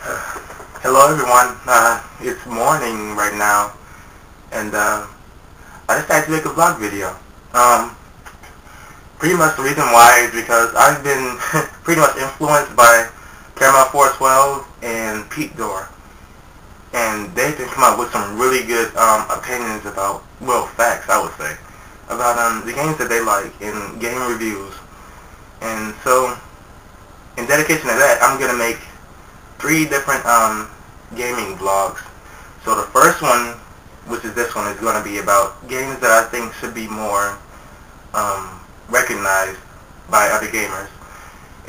Hello everyone, it's morning right now, and I decided to make a vlog video. Pretty much the reason why is because I've been pretty much influenced by Caramel 412 and Petedorr, and they've been coming up with some really good opinions about, well, facts I would say, about the games that they like in game reviews. And so, in dedication to that, I'm gonna make 3 different gaming vlogs. So the first one, which is this one, is going to be about games that I think should be more recognized by other gamers.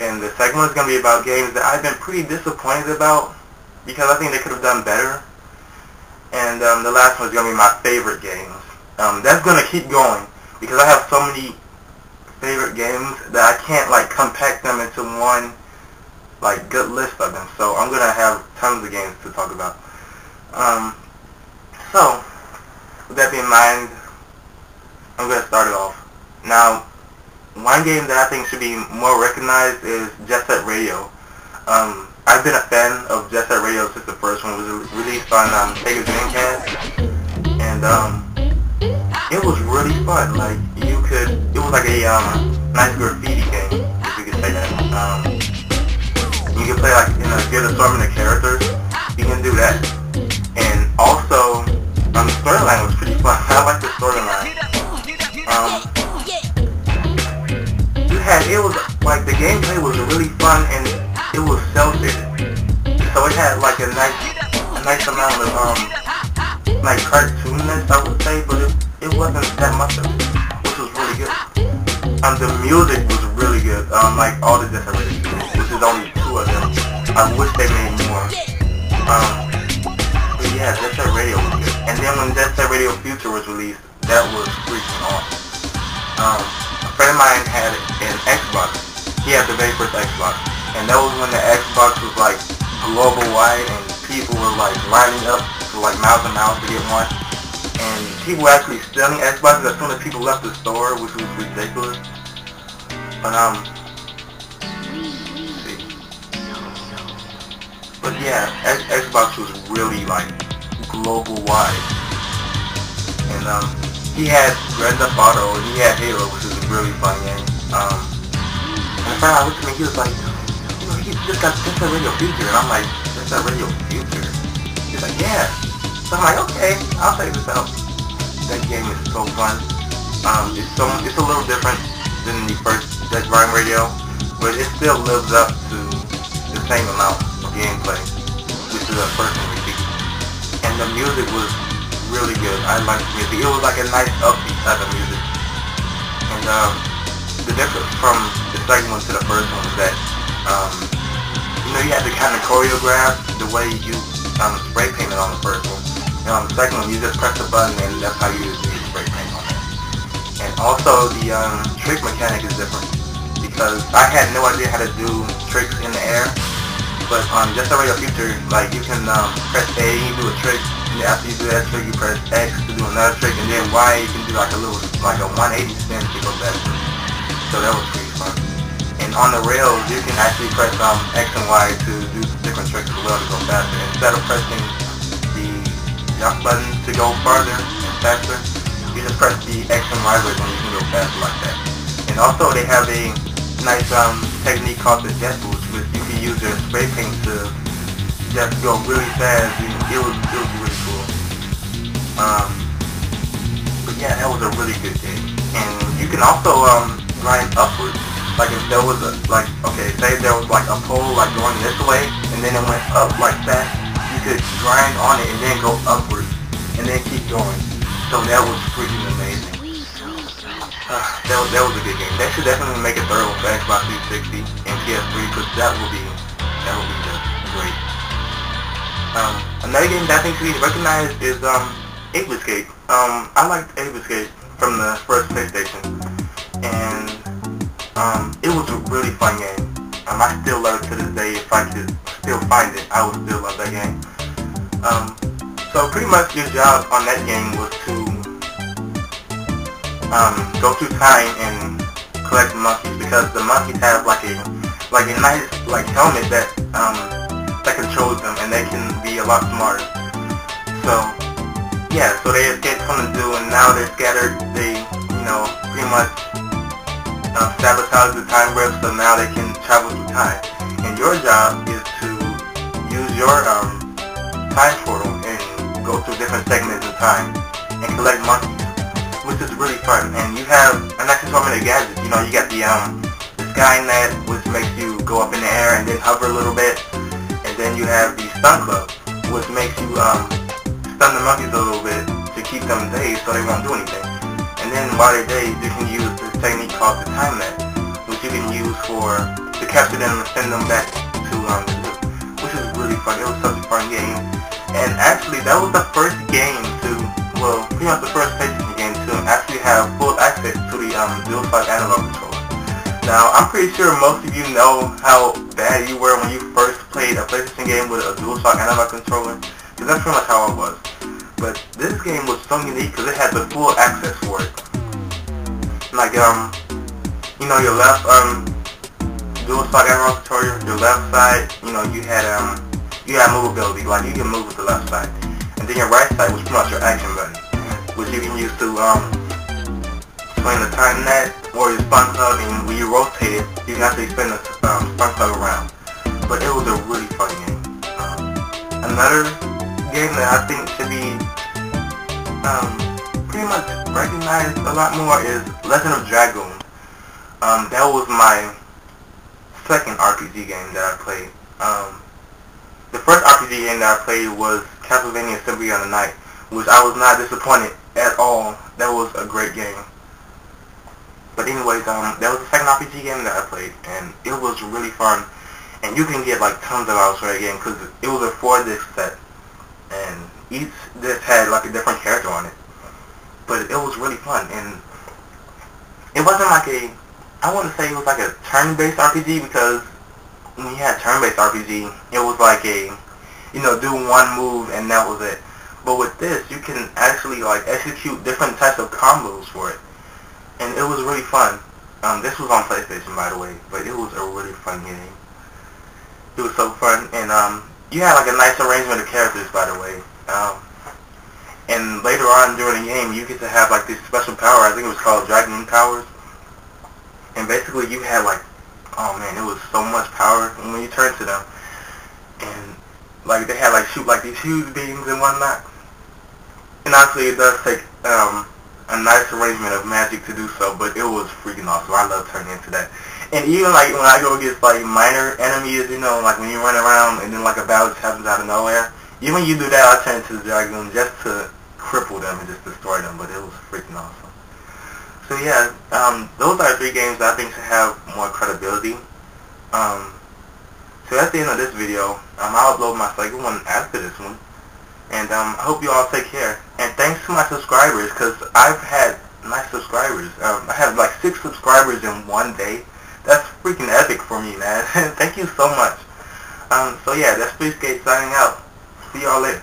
And the second one is going to be about games that I've been pretty disappointed about because I think they could have done better. And the last one is going to be my favorite games. That's going to keep going because I have so many favorite games that I can't like compact them into one like good list of them, so I'm gonna have tons of games to talk about. So with that being in mind, I'm gonna start it off. Now, one game that I think should be more recognized is Jet Set Radio. I've been a fan of Jet Set Radio since the first one was released on Sega Dreamcast, and it was really fun. Like it was like a nice graffiti game, if you could say that. You can play like in a good assortment of characters. You can do that. And also, the storyline was pretty fun. I like the storyline. It was like the gameplay was really fun and it was cel-shaded. So it had like a nice amount of like cartoonness, I would say, but it wasn't that much of it, which was really good. The music was really good. Like all the different music, which is only 2 of them. I wish they made more. But yeah, Jet Set Radio was good. And then when Jet Set Radio Future was released, that was freaking awesome. A friend of mine had an Xbox. He had the very first Xbox. And that was when the Xbox was like global wide and people were like lining up for like miles and miles to get one. And people were actually stealing Xboxes as soon as people left the store, which was ridiculous. But yeah, Xbox was really like global wide, and he had Grand Theft Auto and he had Halo, which was a really fun game. And a friend I looked at me, he was like, you know, he just got Jet Set Radio Future, and I'm like, Jet Set Radio Future? He's like, yeah. So I'm like, okay, I'll check this out. That game is so fun. It's a little different than the first Jet Set Radio, but it still lives up to the same amount of gameplay, which is a personal repeat. And the music was really good. I liked the music. It was like a nice upbeat type of music. And the difference from the second one to the first one is that you know, you had to kind of choreograph the way you spray painted on the first one. And on the second one, you just press the button and that's how you spray paint on it. And also the trick mechanic is different because I had no idea how to do tricks in the air. But on Jet Set Radio Future, like you can press A, you do a trick, and after you do that trick, you press X to do another trick, and then Y, you can do like a 180 spin to go backwards. So that was pretty fun. And on the rails, you can actually press X and Y to do different tricks as well to go faster. Instead of pressing the jump button to go farther and faster, you just press the X and Y button and you can go faster like that. And also they have a nice technique called the jet boost, which you can use your spray paint to just go really fast. It was really cool. But yeah, that was a really good game. And you can also grind upwards. Like if there was say there was like a pole like going this way, and then it went up like that, you could grind on it and then go upwards, and then keep going. So that was freaking amazing. That was a good game. They should definitely make a third one for Xbox 360 and PS3 because that would be just great. Another game that I think should be recognized is Ape Escape. I liked Ape Escape from the first PlayStation, and it was a really fun game. I still love it to this day. If I could still find it, I would still love that game. So pretty much your job on that game was to go through time and collect monkeys, because the monkeys have like a nice like helmet that controls them a lot smarter. So yeah, so they escaped from the zoo and now they're scattered. They, pretty much sabotage the time warp, so now they can travel through time. And your job is to use your time portal and go through different segments in time and collect monkeys, which is really fun. And you have an extra assortment of gadgets. You got the Skynet, which makes you go up in the air and then hover a little bit. And then you have the Stun Club, which makes you stun the monkeys a little bit to keep them dazed so they won't do anything. And then while they're dazed, you can use this technique called the Time Net, which you can use to capture them and send them back to the zoo, which is really fun. It was such a fun game. And actually, that was the first game pretty much the first PlayStation game to actually have full access to the DualShock analog controller. Now, I'm pretty sure most of you know how bad you were when you first played a PlayStation game with a DualShock analog controller, because that's pretty much how I was. But this game was so unique because it had the full access for it. Like, your left DualShock analog controller, your left side, you had movability, like you can move with the left side. And then your right side was pretty much your action button, which you can use to swing the Time Net or your Stun Club, and when you rotate it, you can actually spin the Stun Club around. But it was a really fun game. Another game that I think should be pretty much recognized a lot more is Legend of Dragoon. That was my second RPG game that I played. The first RPG game that I played was Castlevania Symphony of the Night, which I was not disappointed at all. That was a great game. But anyways, that was the second RPG game that I played, and it was really fun. And you can get like tons of hours for that game because it was a 4-disc set, and each disc had like a different character on it. But it was really fun, and it wasn't like I wouldn't say it was like a turn-based RPG, because when you had turn-based RPG, it was like do one move and that was it. But with this, you can actually like execute different types of combos for it, and it was really fun. This was on PlayStation, by the way, but it was a really fun game. It was so fun, and you had like a nice arrangement of characters, by the way. And later on during the game, you get to have like this special power. I think it was called Dragoon Powers. And basically, you had like, oh man, it was so much power when you turn to them. And like they had like shoot like these huge beams and whatnot. And honestly, it does take a nice arrangement of magic to do so, but it was freaking awesome. I love turning into that. And even like when I go against like minor enemies, like when you run around and then like a battle just happens out of nowhere, even when you do that, I turn into the Dragoon just to cripple them and just destroy them, but it was freaking awesome. So yeah, those are 3 games that I think should have more credibility. So that's the end of this video. I'll upload my second one after this one. And I hope you all take care. And thanks to my subscribers, because I've had nice subscribers. I have like 6 subscribers in one day. That's freaking epic for me, man. Thank you so much. So yeah, that's Skate signing out. See y'all later.